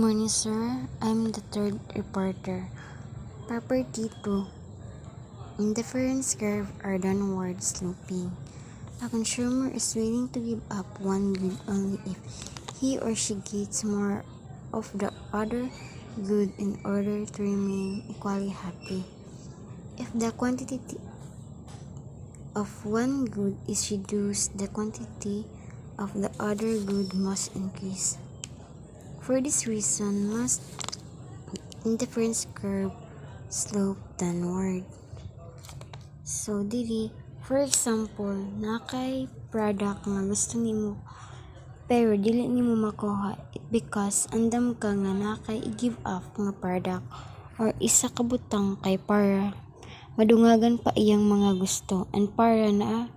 Morning, sir. I'm the third reporter. Property 2. Indifference curve are downward sloping. A consumer is willing to give up one good only if he or she gets more of the other good in order to remain equally happy. If the quantity of one good is reduced, the quantity of the other good must increase. For this reason, must indifference curve slope downward. So, dili, for example, nakay product nga gusto nimo pero dili nimo makuha because andam ka nga nakay i-give up nga product or isa ka butang kay para madungagan pa iyang mga gusto and para na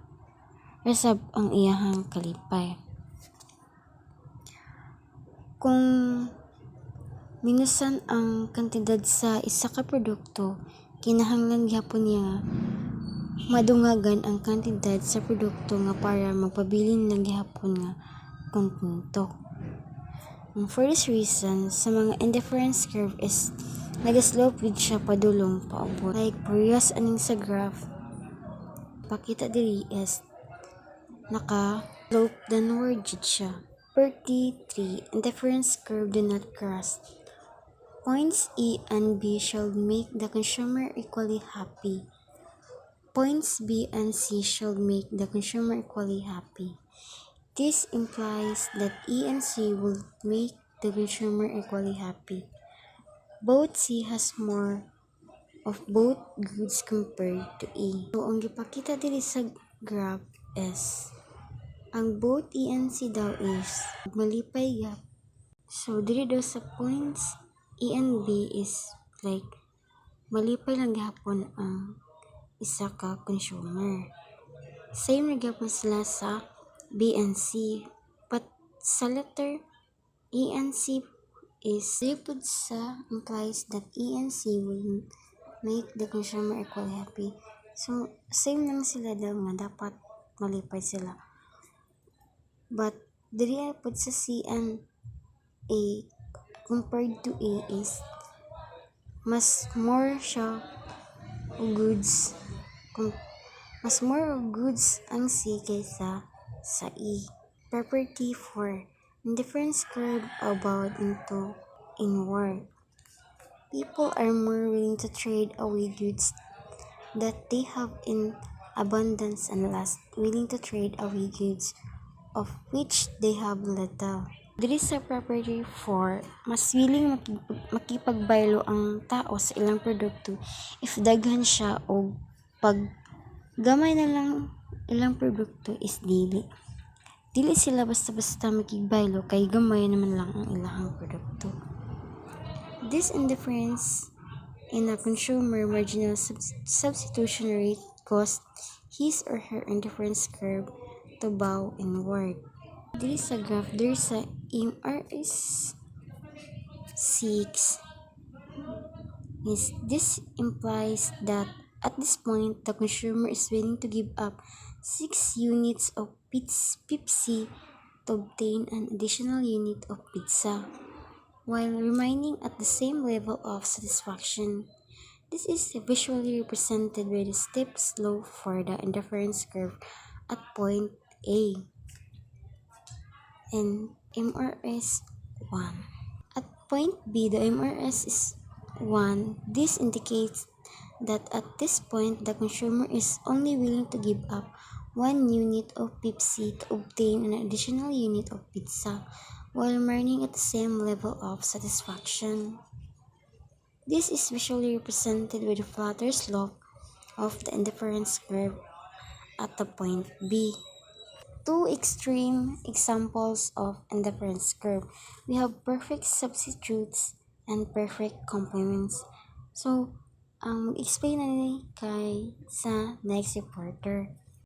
resab ang iyahang kalipay. Kung minusan ang kantidad sa isa ka produkto, kinahanglan gyapon niya madungagan ang kantidad sa produkto nga para magpabilin na gyapon nga kontento. And for this reason, sa mga indifference curve is nagaslope with siya padulong paabot. Like previous aning sa graph, pakita diri is naka-slope downward jud siya. 33. Indifference curve do not cross. Points E and B should make the consumer equally happy. Points B and C should make the consumer equally happy. This implies that E and C will make the consumer equally happy. Both C has more of both goods compared to E. So, ang gipakita diri sa graph is ang both E and C daw is malipay gap. So, diri daw sa points E and B is like malipay lang gihapon ang isa ka consumer. Same na gyapon sila sa B and C. But sa letter E and C is lipod sa implies that E and C will make the consumer equally happy. So, same naman sila daw nga dapat malipay sila. But diri pod sa C and A compared to A is mas more siya goods. Mas more goods ang C kaysa sa E. Property 4. Indifference curve about into inward. People are more willing to trade away goods that they have in abundance and less willing to trade away goods of which they have little. Diri sa property 4, mas willing makipagbaylo ang tao sa ilang produkto if daghan siya o pag gamay na lang ilang produkto is dili. Dili sila basta-basta makigbaylo kay gamay naman lang ang ilang produkto. This indifference in a consumer marginal substitution rate caused his or her indifference curve to bow inward. Diri sa graph, there sa MRS 6 is this implies that at this point the consumer is willing to give up 6 units of Pepsi to obtain an additional unit of pizza while remaining at the same level of satisfaction. This is visually represented by the steep slope for the indifference curve at point A and MRS 1. At point B, the MRS is 1. This indicates that at this point, the consumer is only willing to give up 1 unit of Pepsi to obtain an additional unit of pizza while remaining at the same level of satisfaction. This is visually represented by the flatter slope of the indifference curve at the point B. Two extreme examples of indifference curve. We have perfect substitutes and perfect complements. So, explain na ni kay sa next reporter.